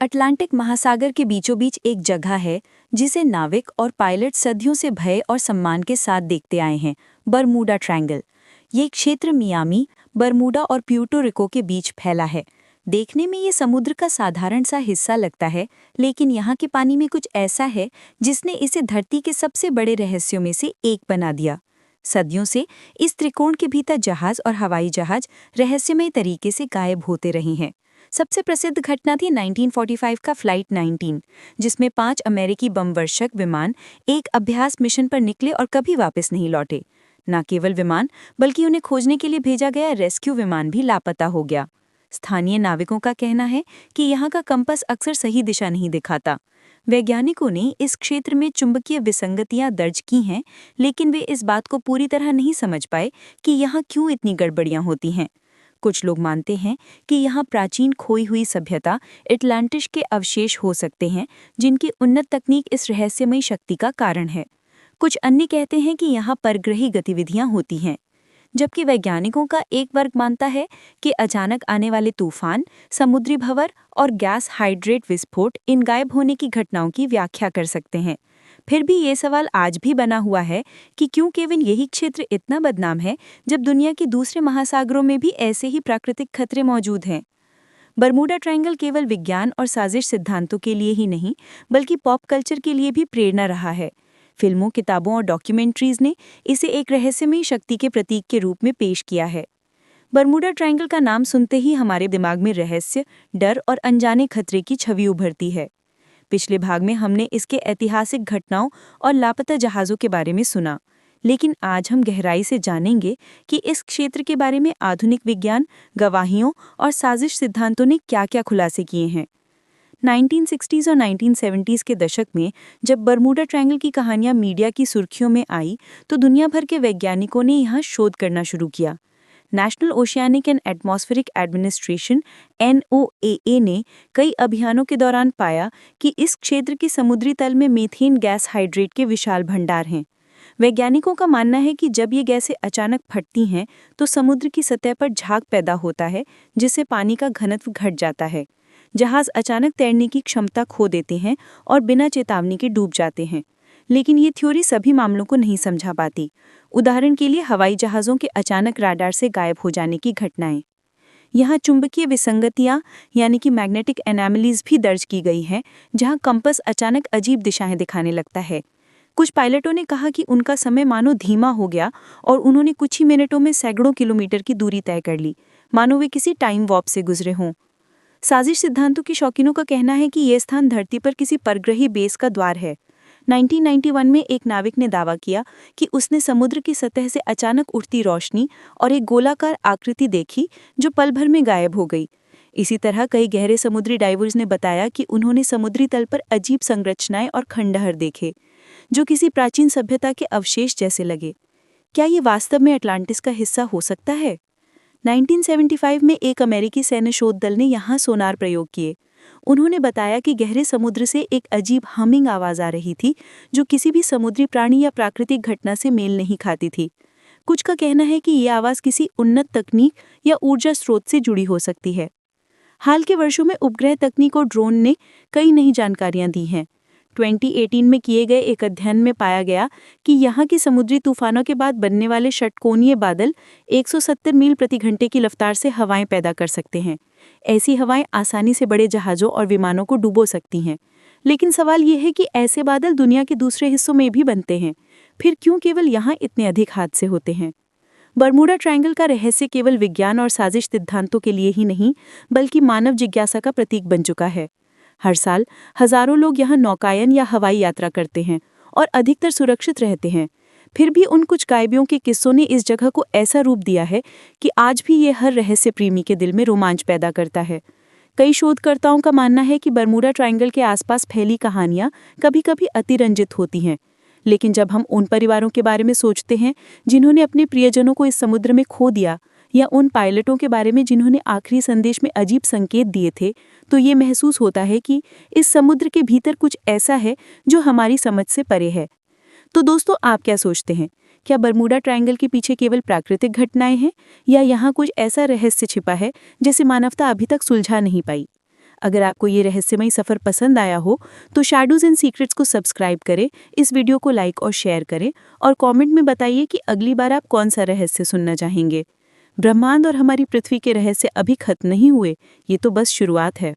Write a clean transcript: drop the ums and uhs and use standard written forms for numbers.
Atlantic महासागर के बीचों बीच एक जगह है जिसे नाविक और पायलट सदियों से भय और सम्मान के साथ देखते आए हैं, बरमूडा ट्रायंगल। ये क्षेत्र मियामी, बरमूडा और प्यूर्टो रिको के बीच फैला है। देखने में ये समुद्र का साधारण सा हिस्सा लगता है, लेकिन यहाँ के पानी में कुछ ऐसा है जिसने इसे धरती के सबसे बड़े रहस्यों में से एक बना दिया। सदियों से इस त्रिकोण के भीतर जहाज और हवाई जहाज रहस्यमय तरीके से गायब होते रहे हैं। सबसे प्रसिद्ध घटना थी 1945 का फ्लाइट 19, जिसमें 5 अमेरिकी बमवर्षक विमान एक अभ्यास मिशन पर निकले और कभी वापस नहीं लौटे। न केवल विमान, बल्कि उन्हें खोजने के लिए भेजा गया रेस्क्यू विमान भी लापता हो गया। स्थानीय नाविकों का कहना है कि यहाँ का कंपास अक्सर सही दिशा नहीं दिखाता। वैज्ञानिकों ने इस क्षेत्र में चुंबकीय विसंगतियां दर्ज की हैं, लेकिन वे इस बात को पूरी तरह नहीं समझ पाए कि यहाँ क्यों इतनी गड़बड़ियां होती हैं। कुछ लोग मानते हैं कि यहाँ प्राचीन खोई हुई सभ्यता एटलांटिस के अवशेष हो सकते हैं, जिनकी उन्नत तकनीक इस रहस्यमयी शक्ति का कारण है। कुछ अन्य कहते हैं कि यहाँ परग्रही गतिविधियां होती हैं, जबकि वैज्ञानिकों का एक वर्ग मानता है कि अचानक आने वाले तूफान, समुद्री भंवर और गैस हाइड्रेट विस्फोट इन गायब होने की घटनाओं की व्याख्या कर सकते हैं। फिर भी ये सवाल आज भी बना हुआ है कि क्यों केवल यही क्षेत्र इतना बदनाम है, जब दुनिया के दूसरे महासागरों में भी ऐसे ही प्राकृतिक खतरे मौजूद हैं। बरमूडा ट्रायंगल केवल विज्ञान और साजिश सिद्धांतों के लिए ही नहीं, बल्कि पॉप कल्चर के लिए भी प्रेरणा रहा है। फिल्मों, किताबों और डॉक्यूमेंट्रीज ने इसे एक रहस्यमयी शक्ति के प्रतीक के रूप में पेश किया है। बरमूडा ट्रायंगल का नाम सुनते ही हमारे दिमाग में रहस्य, डर और अनजाने खतरे की छवि उभरती है। पिछले भाग में हमने इसके ऐतिहासिक घटनाओं और लापता जहाज़ों के बारे में सुना, लेकिन आज हम गहराई से जानेंगे कि इस क्षेत्र के बारे में आधुनिक विज्ञान, गवाहियों और साजिश सिद्धांतों ने क्या-क्या खुलासे किए हैं। 1960s और 1970s के दशक में जब बरमूडा ट्रायंगल की कहानियां मीडिया की सुर्खियों में आई, तो दुनिया भर के वैज्ञानिकों ने यहाँ शोध करना शुरू किया। National oceanic and atmospheric administration (NOAA) ने कई अभियानों के दौरान पाया कि इस क्षेत्र के समुद्री तल में मीथेन गैस हाइड्रेट के विशाल भंडार हैं। वैज्ञानिकों का मानना है कि जब ये गैसें अचानक फटती हैं, तो समुद्र की सतह पर झाग पैदा होता है, जिससे पानी का घनत्व घट जाता है। जहाज अचानक तैरने की क्षमता खो देते हैं और बिना चेतावनी के डूब जाते हैं। लेकिन ये थ्योरी सभी मामलों को नहीं समझा पाती। उदाहरण के लिए हवाई जहाज़ों के अचानक राडार से गायब हो जाने की घटनाएं। यहाँ चुंबकीय विसंगतियाँ यानी कि मैग्नेटिक एनोमलीज भी दर्ज की गई हैं, जहाँ कंपास अचानक अजीब दिशाएं दिखाने लगता है। कुछ पायलटों ने कहा कि उनका समय मानो धीमा हो गया और उन्होंने कुछ ही मिनटों में सैकड़ों किलोमीटर की दूरी तय कर ली, मानो वे किसी टाइम वॉर्प से गुजरे हों। साजिश सिद्धांतों के शौकीनों का कहना है कि यह स्थान धरती पर किसी परग्रही बेस का द्वार है। 1991 में एक नाविक ने दावा किया कि उसने समुद्र की सतह से अचानक उठती रोशनी और एक गोलाकार आकृति देखी जो पल भर में गायब हो गई। इसी तरह कई गहरे समुद्री डाइवर्स ने बताया कि उन्होंने समुद्री तल पर अजीब संरचनाएं और खंडहर देखे, जो किसी प्राचीन सभ्यता के अवशेष जैसे लगे। क्या ये वास्तव में अटलांटिस का हिस्सा हो सकता है? 1975 में एक अमेरिकी सैन्य शोध दल ने यहाँ सोनार प्रयोग किए। उन्होंने बताया कि गहरे समुद्र से एक अजीब हमिंग आवाज़ आ रही थी, जो किसी भी समुद्री प्राणी या प्राकृतिक घटना से मेल नहीं खाती थी। कुछ का कहना है कि ये आवाज़ किसी उन्नत तकनीक या ऊर्जा स्रोत से जुड़ी हो सकती है। हाल के वर्षों में उपग्रह तकनीक और ड्रोन ने कई नई जानकारियां दी हैं। 2018 में किए गए एक अध्ययन में पाया गया कि यहाँ के समुद्री तूफानों के बाद बनने वाले षटकोणीय बादल 170 मील प्रति घंटे की रफ्तार से हवाएं पैदा कर सकते हैं। ऐसी हवाएं आसानी से बड़े जहाज़ों और विमानों को डुबो सकती हैं। लेकिन सवाल ये है कि ऐसे बादल दुनिया के दूसरे हिस्सों में भी बनते हैं। फिर क्यों केवल यहाँ इतने अधिक हादसे होते हैं? बरमूडा ट्रायंगल का रहस्य केवल विज्ञान और साजिश सिद्धांतों के लिए ही नहीं, बल्कि मानव जिज्ञासा का प्रतीक बन चुका है। हर साल हजारों लोग यहाँ नौकायन या हवाई यात्रा करते हैं और अधिकतर सुरक्षित रहते हैं। फिर भी उन कुछ गायबियों के किस्सों ने इस जगह को ऐसा रूप दिया है कि आज भी ये हर रहस्य प्रेमी के दिल में रोमांच पैदा करता है। कई शोधकर्ताओं का मानना है कि बरमूडा ट्रायंगल के आसपास फैली कहानियां कभी-कभी अतिरंजित होती हैं, लेकिन जब हम उन परिवारों के बारे में सोचते हैं जिन्होंने अपने प्रियजनों को इस समुद्र में खो दिया, या उन पायलटों के बारे में जिन्होंने आखिरी संदेश में अजीब संकेत दिए थे, तो ये महसूस होता है कि इस समुद्र के भीतर कुछ ऐसा है जो हमारी समझ से परे है। तो दोस्तों, आप क्या सोचते हैं? क्या बरमूडा ट्रायंगल के पीछे केवल प्राकृतिक घटनाएं हैं, या यहाँ कुछ ऐसा रहस्य छिपा है जिसे मानवता अभी तक सुलझा नहीं पाई? अगर आपको ये रहस्यमयी सफ़र पसंद आया हो तो शैडोज़ एंड सीक्रेट्स को सब्सक्राइब करें, इस वीडियो को लाइक और शेयर करें और कमेंट में बताइए कि अगली बार आप कौन सा रहस्य सुनना चाहेंगे। ब्रह्मांड और हमारी पृथ्वी के रहस्य अभी खत्म नहीं हुए, ये तो बस शुरुआत है।